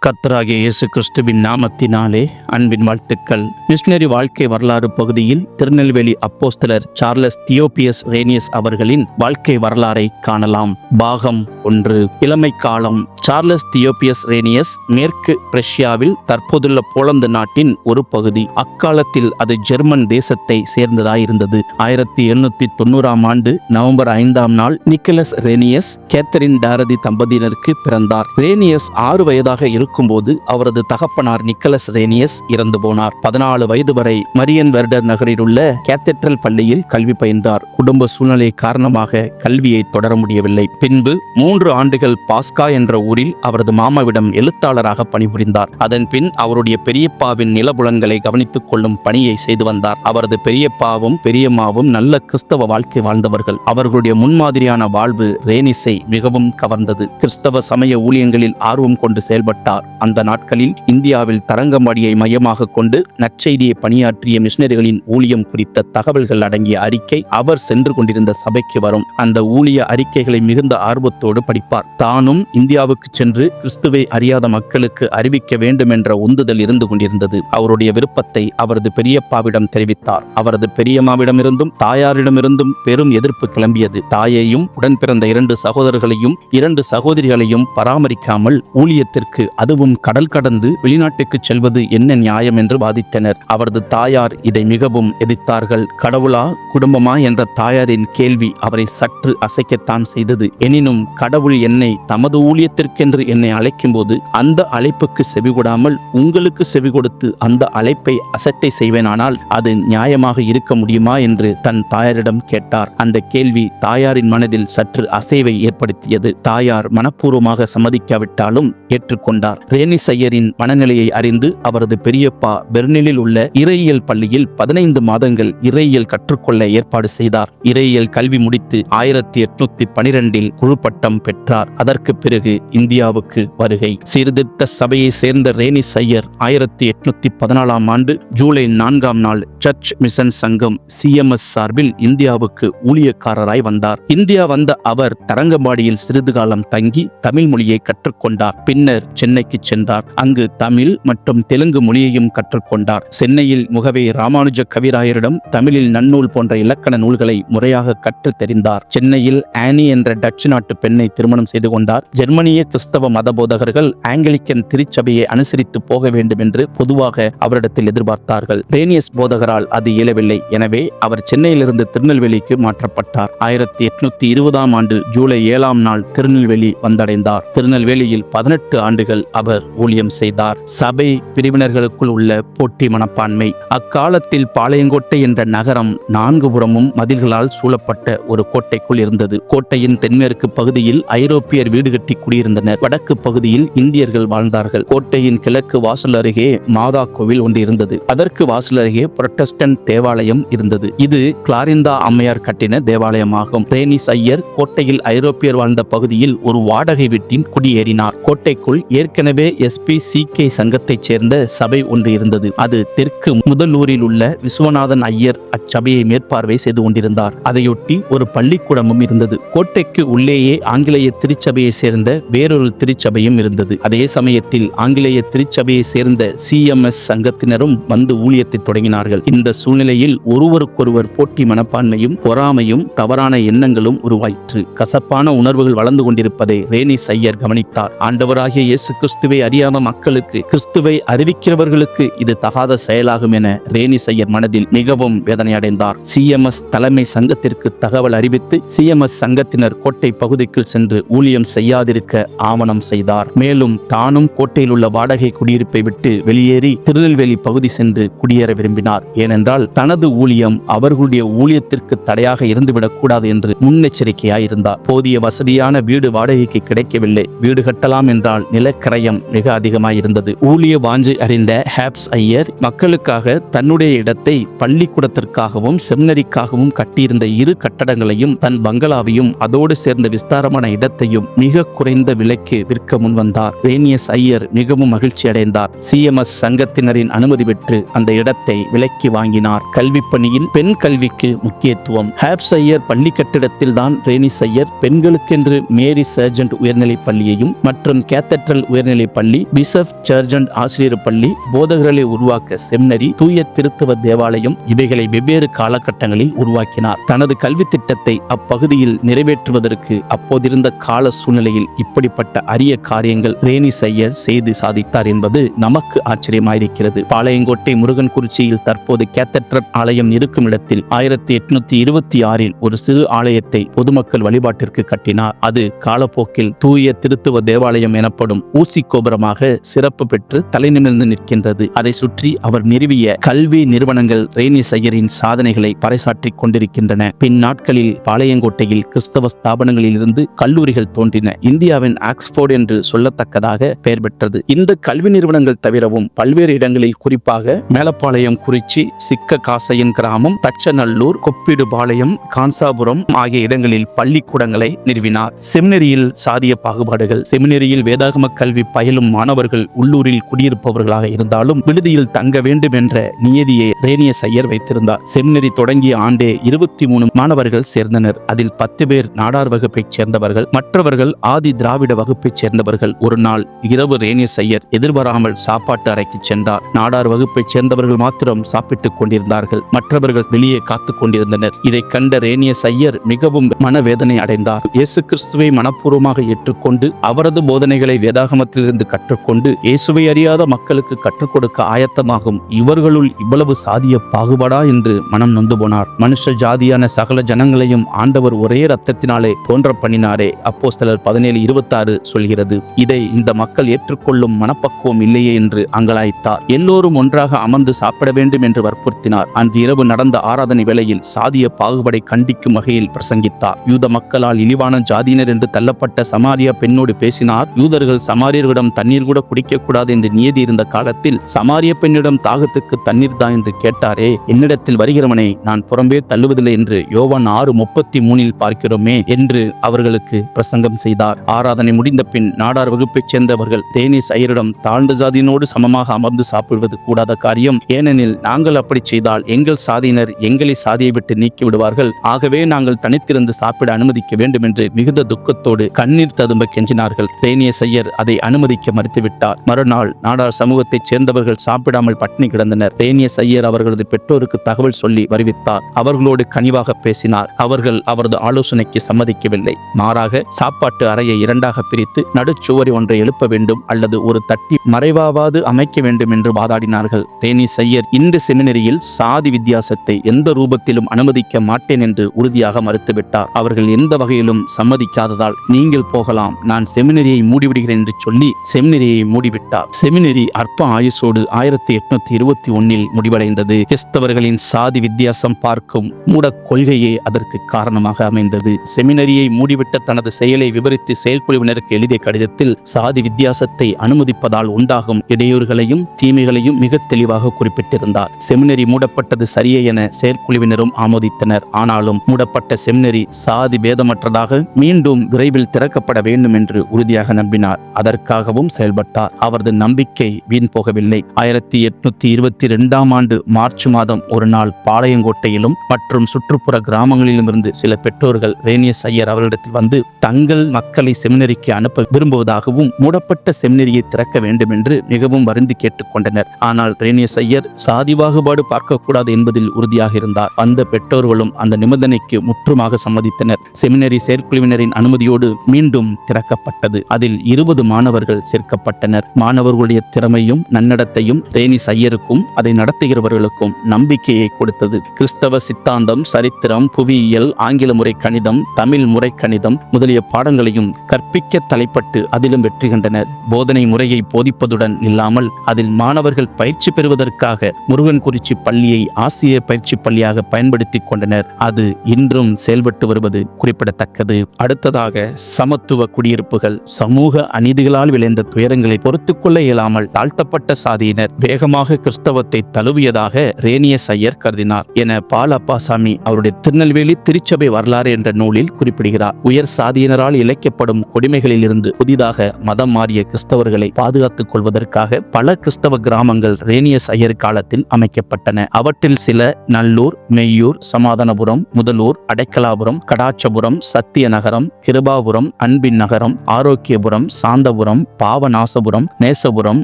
கர்த்தராகிய இயேசு கிறிஸ்துவின் நாமத்தினாலே அன்பின் வாழ்த்துக்கள். மிஷனரி வாழ்க்கை வரலாறு பகுதியில் திருநெல்வேலி அப்போஸ்தலர் சார்லஸ் தியோபியஸ் ரேனியஸ் அவர்களின் வாழ்க்கை வரலாறை காணலாம். பாகம் 1. இளமை காலம். சார்லஸ் தியோபியஸ் ரேனியஸ் மேற்கு பிரஷ்யாவில் தற்போதுள்ள போலந்து நாட்டின் ஒரு பகுதி. அக்காலத்தில் அது ஜெர்மன் தேசத்தை சேர்ந்ததாயிருந்தது. 1790 ஆண்டு நவம்பர் 5 நாள் நிக்கலஸ் ரேனியஸ் கேத்தரின் டாரதி தம்பதியினருக்கு பிறந்தார். ரேனியஸ் 6 வயதாக இருக்கும்போது அவரது தகப்பனார் நிக்கலஸ் ரேனியஸ் இறந்து போனார். 14 வயது வரை மரியன் வெர்டர் நகரில் உள்ள கேத்தட்ரல் பள்ளியில் கல்வி பயின்றார். குடும்ப சூழ்நிலை காரணமாக கல்வியை தொடர முடியவில்லை. பின்பு 3 ஆண்டுகள் பாஸ்கா என்ற ஊரில் அவரது மாமாவிடம் எழுத்தாளராக பணிபுரிந்தார். அதன் பின் அவருடைய பெரியப்பாவின் நிலபுலன்களை கவனித்துக் கொள்ளும் பணியை செய்து வந்தார். அவரது பெரியப்பாவும் பெரியம்மாவும் நல்ல கிறிஸ்தவ வாழ்க்கை வாழ்ந்தவர்கள். அவர்களுடைய முன்மாதிரியான வாழ்வு ரேனிஸை மிகவும் கவர்ந்தது. கிறிஸ்தவ சமய ஊழியங்களில் ஆர்வம் கொண்டு செயல்பட்டார். அந்த நாட்களில் இந்தியாவில் தரங்கம்பாடியை மையமாக கொண்டு நற்செய்தியை பணியாற்றிய மிஷனரிகளின் ஊழியம் குறித்த தகவல்கள் அடங்கிய அறிக்கை அவர் சென்று கொண்டிருந்த சபைக்கு வரும். அந்த ஊழிய அறிக்கைகளை மிகுந்த ஆர்வத்தோடு படிப்பார். தானும் இந்தியாவுக்கு சென்று கிறிஸ்துவை அறியாத மக்களுக்கு அறிவிக்க வேண்டும் என்ற உந்துதல் இருந்து கொண்டிருந்தது. அவருடைய விருப்பத்தை அவரது பெரியப்பாவிடம் தெரிவித்தார். அவரது பெரியம்மாவிடமிருந்தும் தாயாரிடமிருந்தும் பெரும் எதிர்ப்பு கிளம்பியது. தாயையும் உடன் பிறந்த 2 சகோதரர்களையும் 2 சகோதரிகளையும் பராமரிக்காமல் ஊழியத்திற்கு, அதுவும் கடல் கடந்து வெளிநாட்டுக்கு செல்வது என்ன நியாயம் என்று வாதித்தனர். அவரது தாயார் இதை மிகவும் எதிர்த்தார்கள். கடவுளா குடும்பமா என்ற தாயாரின் கேள்வி அவரை சற்று அசைக்கத்தான் செய்தது. எனினும் கடவுள் என்னை தமது ஊழியத்திற்கென்று என்னை அழைக்கும் போது அந்த அழைப்புக்கு செவிகொடாமல் உங்களுக்கு செவி கொடுத்து அந்த அழைப்பை அசட்டை செய்வேனானால் அது நியாயமாக இருக்க முடியுமா என்று தன் தாயாரிடம் கேட்டார். அந்த கேள்வி தாயாரின் மனதில் சற்று அசைவை ஏற்படுத்தியது. தாயார் மனப்பூர்வமாக சம்மதிக்காவிட்டாலும் ஏற்றுக்கொண்டார். ரேனிஸ் ஐயரின் மனநிலையை அறிந்து அவரது பெரியப்பா பெர்லினில் உள்ள இறையியல் பள்ளியில் 15 மாதங்கள் இறையியல் கற்றுக்கொள்ள ஏற்பாடு செய்தார். இறையியல் கல்வி முடித்து 1812 குரு பட்டம் பெற்றார். அதற்கு பிறகு இந்தியாவுக்கு வருகை. சீர்திருத்த சபையை சேர்ந்த ரேனிஸ் ஐயர் 1814 ஆண்டு ஜூலை 4 நாள் சர்ச் மிஷன் சங்கம் CMS சார்பில் இந்தியாவுக்கு ஊழியக்காரராய் வந்தார். இந்தியா வந்த அவர் தரங்கம்பாடியில் சிறிது காலம் தங்கி தமிழ் மொழியை கற்றுக்கொண்டார். பின்னர் சென்னைக்கு சென்றார். அங்கு தமிழ் மற்றும் தெலுங்கு மொழியையும் கற்றுக்கொண்டார். சென்னையில் முகவே ராமானுஜ கவிராயரிடம் தமிழில் நன்னூல் போன்ற இலக்கண நூல்களை முறையாக கற்றுத் தெரிந்தார். சென்னையில் ஆனி என்ற டச்சு நாட்டு பெண்ணை திருமணம் செய்து கொண்டார். ஜெர்மனிய கிறிஸ்தவ மத போதகர்கள் ஆங்கிலிக்கன் திருச்சபையை அனுசரித்து போக வேண்டும் என்று பொதுவாக அவரிடத்தில் எதிர்பார்த்தார்கள். ரேனியஸ் போதகரால் அது இயலவில்லை. எனவே அவர் சென்னையிலிருந்து திருநெல்வேலிக்கு மாற்றப்பட்டார். 1820 ஆண்டு ஜூலை 7 நாள் திருநெல்வேலி வந்தடைந்தார். திருநெல்வேலியில் 18 ஆண்டுகள் அவர் ஊழியம் செய்தார். சபை பிரிவினர்களுக்குள் உள்ள போட்டி மனப்பான்மை. அக்காலத்தில் பாளையங்கோட்டை என்ற நகரம் 4 புறமும் மதில்களால் சூழப்பட்ட ஒரு கோட்டைக்குள் இருந்தது. கோட்டையின் தென்மேற்கு பகுதியில் ஐரோப்பியர் வீடு கட்டி குடியிருந்தனர். வடக்கு பகுதியில் இந்தியர்கள் வாழ்ந்தார்கள். கோட்டையின் கிழக்கு வாசல் அருகே மாதா கோவில் ஒன்று இருந்தது. அதற்கு வாசல் அருகே புரட்டஸ்டன்ட் தேவாலயம் இருந்தது. இது கிளாரிந்தா அம்மையார் கட்டின தேவாலயமாகும். ரேனிஸ் ஐயர் கோட்டையில் ஐரோப்பியர் வாழ்ந்த பகுதியில் ஒரு வாடகை வீட்டின் குடியேறினார். கோட்டைக்குள் ஏற்கனவே SPCK சங்கத்தைச் சேர்ந்த சபை ஒன்று இருந்தது. அது தெற்கு முதலூரில் உள்ள விஸ்வநாதன் ஐயர் அச்சபையை மேற்பார்வை செய்து கொண்டிருந்தார். அதையொட்டி ஒரு பள்ளிக்கூடமும் இருந்தது. கோட்டைக்கு உள்ளேயே ஆங்கிலேய திருச்சபையை சேர்ந்த வேறொரு திருச்சபையும் இருந்தது. அதே சமயத்தில் ஆங்கிலேய திருச்சபையை சேர்ந்த CMS சங்கத்தினரும் வந்து ஊழியத்தை தொடங்கினார்கள். இந்த சூழ்நிலையில் ஒருவருக்கொருவர் போட்டி மனப்பான்மையும் பொறாமையும் தவறான எண்ணங்களும் உருவாயிற்று. கசப்பான உணர்வுகள் வளர்ந்து கொண்டிருப்பதை ரேனிஸ் ஐயர் கவனித்தார். ஆண்டவராகிய இயேசு கிறிஸ்துவை அறியாத மக்களுக்கு கிறிஸ்துவை அறிவிக்கிறவர்களுக்கு இது தகாத செயலாகும் என ரேனிஸ் ஐயர் மனதில் மிகவும் வேதனை அடைந்தார். CMS தலைமை சங்கத்திற்கு தகவல் அறிவித்து CMS சங்கத்தினர் கோட்டை பகுதிக்குள் சென்று ஊழியம் செய்யாதிருக்க ஆவணம் செய்தார். மேலும் தானும் கோட்டையில் உள்ள வாடகை குடியிருப்பை விட்டு வெளியேறி திருநெல்வேலி பகுதி சென்று குடியேற விரும்பினார். ஏனென்றால் தனது ஊழியம் அவர்களுடைய ஊழியத்திற்கு தடையாக இருந்துவிடக் கூடாது என்று முன்னெச்சரிக்கையாயிருந்தார். போதிய வசதியான வீடு வாடகைக்கு கிடைக்கவில்லை. வீடு கட்டலாம் என்றால் நிலக்கிரயம் மிக அதிகமாயிருந்தது. ஊழிய வாஞ்சை அறிந்த இந்த ஹேப்ஸ் ஐயர் மக்களுக்காக தன்னுடைய இடத்தை பள்ளிக்கூடத்திற்காகவும் செமினரிக்காகவும் கட்டியிருந்த இரு கட்டடங்களையும் தன் பங்களாவையும் அதோடு சேர்ந்த விஸ்தாரமான இடத்தையும் மிக குறைந்த விலைக்கு விற்க முன்வந்தார். ரேனியஸ் ஐயர் மிகவும் மகிழ்ச்சி அடைந்தார். CMS சங்கத்தினரின் அனுமதி பெற்று அந்த இடத்தை விலைக்கு வாங்கினார். கல்வி பணியில் பெண் கல்விக்கு முக்கியத்துவம். ஹேப்ஸ் ஐயர் பள்ளி கட்டிடத்தில் தான் ரேனியஸ் ஐயர் பெண்களுக்கென்று மேரி சர்ஜன்ட் உயர்நிலைப் பள்ளியையும் மற்றும் கேத்தட்ரல் உயர்நிலைப் பள்ளி, பிஷப் சர்ஜன்ட் ஆசிரியர் பள்ளி, போதகர்களை உருவாக்க செமினரி, தூய திருத்துவ தேவாலயம் இவைகளை வெவ்வேறு காலகட்டங்களில் உருவாக்கினார். தனது கல்வி திட்டத்தை அப்பகுதியில் நிறைவேற்றுவதற்கு அப்போதிருந்த கால சூழ்நிலையில் இப்படிப்பட்ட அரிய காரியங்கள் ரேனியஸ் ஐயர் செய்து சாதித்தார் என்பது நமக்கு ஆச்சரியமாயிருக்கிறது. பாளையங்கோட்டை முருகன் குறிச்சியில் தற்போது கேத்தட்ரல் ஆலயம் இருக்கும் இடத்தில் 1826 ஒரு சிறு ஆலயத்தை பொதுமக்கள் வழிபாட்டிற்கு கட்டினார். அது காலப்போக்கில் தூய திருத்துவ தேவாலயம் எனப்படும் ஊசி கோபுரமாக சிறப்பு பெற்று தலைநிமிர்ந்து நிற்கின்றது. அதை சுற்றி அவர் நிறுவிய கல்வி நிறுவனங்கள் ரேனியஸ் ஐயரின் சாதனைகளை பறைசாற்றிக் கொண்டிருக்கின்றன. பின் நாட்களில் பாளையங்கோட்டையில் கிறிஸ்தவ ஸ்தாபனங்களில் இருந்து கல்லூரிகள் தோன்றின. இந்தியாவின் ஆக்ஸ்போர்ட் என்று சொல்லத்தக்கதாக பெயர் பெற்றது. இந்த கல்வி நிறுவனங்கள் தவிரவும் பல்வேறு இடங்களில் குறிப்பாக மேலப்பாளையம் குறிச்சி, சிக்க காசையன் கிராமம், தச்சநல்லூர், கொப்பிடுபாளையம், கான்சாபுரம் ஆகிய இடங்களில் பள்ளிக்கூடங்களை நிறுவினார். செமினரியில் சாதிய பாகுபாடுகள். செமினரியில் வேதாகம கல்வி பயிலும் மாணவர்கள் உள்ளூரில் குடியிருப்பவர்களாக இருந்தாலும் விடுதியில் தங்க வேண்டும் என்ற நியதியை ரேனியஸ் ஐயர் வைத்திருந்தார். செமினரி தொடங்கிய ஆண்டே 23 மாணவர்கள் சேர்ந்தனர். அதில் 10 பேர் நாடார் வகுப்பைச் சேர்ந்தவர்கள், மற்றவர்கள் ஆதி திராவிட வகுப்பைச் சேர்ந்தவர்கள். ஒரு நாள் இரவு ரேனியஸ் ஐயர் எதிர்பாராமல் சாப்பாட்டு அறைக்கு சென்றார். நாடார் வகுப்பைச் சேர்ந்தவர்கள் மாத்திரம் சாப்பிட்டுக் கொண்டிருந்தார்கள். மற்றவர்கள் வெளியே காத்துக் கொண்டிருந்தனர். இதை கண்ட ரேனியஸ் ஐயர் மிகவும் மனவேதனை அடைந்தார். இயேசு கிறிஸ்துவை மனப்பூர்வமாக ஏற்றுக்கொண்டு அவரது போதனைகளை வேதாகமத்திலிருந்து கற்றுக்கொண்டு இயேசுவை அறியாத மக்களுக்கு கற்றுக் கொடுக்க ஆயத்தமாகும் இவர்களுள் இவ்வளவு சாதிய பாகுபாடா என்று மனம் நொந்து போனார். மனுஷ ஜாதியான சகல ஜனங்களையும் ஆண்டவர் ஒரே ரத்தத்தினாலே தோன்ற பண்ணினாரே, அப்போஸ்தலர் 17:26 சொல்கிறது. இதை இந்த மக்கள் ஏற்றுக்கொள்ளும் மனப்பக்குவம் இல்லையே என்று அங்கலாய்த்தார். எல்லோரும் ஒன்றாக அமர்ந்து சாப்பிட வேண்டும் என்று வற்புறுத்தினார். அன்று இரவு நடந்த ஆராதனை வேளையில் சாதிய பாகுபாடை கண்டிக்கும் வகையில் பிரசங்கித்தார். யூத மக்களால் இழிவான ஜாதியினர் என்று தள்ளப்பட்ட சமாரியா பெண்ணோடு பேசினார். யூதர்கள் சமாரியர்களிடம் தண்ணீர் கூட குடிக்கக்கூடாது என்று நியதி இருந்த காலத்தில் சமாரிய பெண்ணிடம் தாகத்துக்கு தண்ணீர் தான் என்று கேட்டாரே, என்னிடத்தில் வருகிறவனை நான் புறம்பே தள்ளுவதில்லை என்று யோவான் 6:33 பார்க்கிறோமே என்று அவர்களுக்கு பிரசங்கம் செய்தார். ஆராதனை முடிந்த பின் நாடார் வகுப்பைச் சேர்ந்தவர்கள் ரேனியஸ் ஐயரிடம் தாழ்ந்த ஜாதியினோடு சமமாக அமர்ந்து சாப்பிடுவது கூடாத காரியம், ஏனெனில் நாங்கள் அப்படி செய்தால் எங்கள் சாதியினர் எங்களை சாதியை விட்டு நீக்கி விடுவார்கள். ஆகவே நாங்கள் தனித்திருந்து சாப்பிட அனுமதிக்க வேண்டும் என்று மிகுந்த துக்கத்தோடு கண்ணீர் ததும்ப கெஞ்சினார்கள். ரேனியஸ் ஐயர் அதை அனுமதிக்க மறுத்துவிட்டார். மறுநாள் நாடார் சமூகத்தைச் சேர்ந்தவர்கள் சாப்பிடாமல் பட்டினி கிடந்தனர். ரேனியஸ் ஐயர் அவர்களது பெற்றோருக்கு தகவல் சொல்லி வருவித்தார். அவர்களோடு கனிவாக பேசினார். அவர்கள் அவரது ஆலோசனைக்கு சம்மதிக்கவில்லை. மாறாக சாப்பாட்டு அறையை இரண்டாக பிரித்து நடுச்சுவரி ஒன்றை எழுப்ப வேண்டும் அல்லது ஒரு தட்டி மறைவாவது அமைக்க வேண்டும் என்று வாதாடினார்கள். ரேனியஸ் ஐயர் இந்த செமினரியில் சாதி வித்தியாசத்தை எந்த ரூபத்திலும் அனுமதிக்க மாட்டேன் என்று உறுதியாக மறுத்துவிட்டார். அவர்கள் எந்த வகையிலும் சம்மதிக்காததால் நீங்கள் போகலாம், நான் செமினரியை மூடிவிடுகிறேன் என்று சொல்லி செமினரியை மூடிவிட்டார். செமினரி அற்ப ஆயுசோடு 1821 முடிவடைந்தது. கிறிஸ்தவர்களின் சாதி வித்தியாசம் பார்க்கும் மூட கொள்கையே அதற்கு காரணமாக அமைந்தது. செமினரியை மூடிவிட்ட தனது செயலை விவரித்து செயற்குழுவினருக்கு எழுதிய கடிதத்தில் சாதி வித்தியாசத்தை அனுமதிப்பதால் உண்டாகும் இடையூறுகளையும் தீமைகளையும் மிக தெளிவாக குறிப்பிட்டிருந்தார். செமினரி மூடப்பட்டது சரியே என செயற்குழுவினரும் ஆமோதித்தனர். ஆனாலும் மூடப்பட்ட செமினரி சாதி பேதமற்றதாக மீண்டும் விரைவில் திறக்கப்பட வேண்டும் என்று உறுதியாக நம்பினார். அதற்காகவும் செயல்பட்டார். அவரது நம்பிக்கை வீண் போகவில்லை. 1822 ஆண்டு மார்ச் மாதம் ஒரு நாள் பாளையங்கோட்டையிலும் மற்றும் சுற்றுப்புற கிராமங்களிலுமிருந்து சில பெற்றோர்கள் ரேனியஸ் ஐயர் அவர்களிடத்தில் வந்து தங்கள் மக்களை செமினரிக்கு அனுப்ப விரும்புவதாகவும் மூடப்பட்ட செமினரியை திறக்க வேண்டும் என்று மிகவும் வருந்தி கேட்டுக்கொண்டனர். ஆனால் ரேனியஸ் ஐயர் சாதி பாகுபாடு பார்க்கக்கூடாது என்பதில் உறுதியாக இருந்தார். அந்த பெற்றோர்களும் அந்த நிபந்தனைக்கு முற்றுமாக சம்மதித்தனர். செமினரி செயற்குழுவினரின் அனுமதியோடு மீண்டும் திறக்கப்பட்டது. அதில் 20 மாணவர்கள் சேர்க்கப்பட்டனர். மாணவர்களுடைய திறமையும் நன்னடத்தையும் ரேனியஸ் ஐயருக்கும் அதை நடத்துகிறவர்களுக்கும் நம்பிக்கையை கொடுத்தது. கிறிஸ்தவ சித்தாந்தம், சரித்திரம், புவியியல், ஆங்கில முறை கணிதம், தமிழ் முறை கணிதம் முதலிய பாடங்களையும் கற்பிக்க தலைப்பட்டு அதிலும் வெற்றி கண்டனர். போதனை முறையை போதிப்பதுடன் இல்லாமல் அதில் மாணவர்கள் பயிற்சி பெறுவதற்காக முருகன்குறிச்சி பள்ளியை ஆசிரியர் பயிற்சி பள்ளியாக பயன்படுத்தி கொண்டனர். அது இன்றும் செயல்பட்டு வருவது குறிப்பிடத்தக்கது. அடுத்ததாக சமத்துவ குடியிருப்புகள். சமூக அநீதிகளால் விளைந்த துயரங்களை பொறுத்துக்கொள்ள இயலாமல் தாழ்த்தப்பட்ட பிற்பட்ட சாதியினர் வேகமாக கிறிஸ்தவத்தை தழுவியதாக ரேனியஸ் ஐயர் கருதினார் என பால் அப்பாசாமி அவருடைய திருநெல்வேலி திருச்சபை வரலாறு என்ற நூலில் குறிப்பிடுகிறார். உயர் சாதியினரால் இழைக்கப்படும் கொடுமைகளில் இருந்து புதிதாக மதம் மாறிய கிறிஸ்தவர்களை பாதுகாத்துக் கொள்வதற்காக பல கிறிஸ்தவ கிராமங்கள் ரேனியஸ் ஐயர் காலத்தில் அமைக்கப்பட்டன. அவற்றில் சில நல்லூர், மெய்யூர், சமாதானபுரம், முதலூர், அடைக்கலாபுரம், கடாச்சபுரம், சத்தியநகரம், கிருபாபுரம், அன்பின் நகரம், ஆரோக்கியபுரம், சாந்தபுரம், பாவநாசபுரம், நேசபுரம்,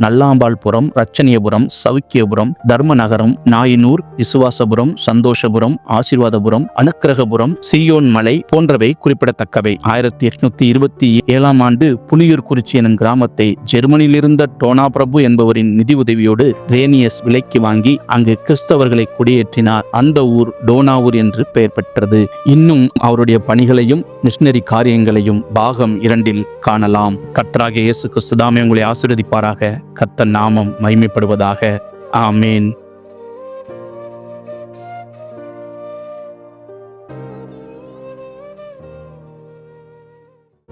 நல்லாம்பாள்புரம், ரச்சனியபுரம், சவுக்கியபுரம், தர்மநகரம், நாயினூர், விசுவாசபுரம், சந்தோஷபுரம், ஆசீர்வாதபுரம், அனுக்கிரகபுரம், சீயோன் மலை போன்றவை குறிப்பிடத்தக்கவை. 1827 ஆண்டு புலியூர்குறிச்சி எனும் கிராமத்தை ஜெர்மனியில் இருந்த டோனா பிரபு என்பவரின் நிதி உதவியோடு ரேனியஸ் விலைக்கு வாங்கி அங்கு கிறிஸ்தவர்களை குடியேற்றினார். அந்த ஊர் டோனாவூர் என்று பெயர் பெற்றது. இன்னும் அவருடைய பணிகளையும் மிஷனரி காரியங்களையும் பாகம் 2 காணலாம். கர்த்தராகிய இயேசு கிறிஸ்து தாமே உங்களை ஆசீர்வதிப்பாராக. கர்த்தர் நாமம் மகிமைப்படுவதாக. ஆமேன்.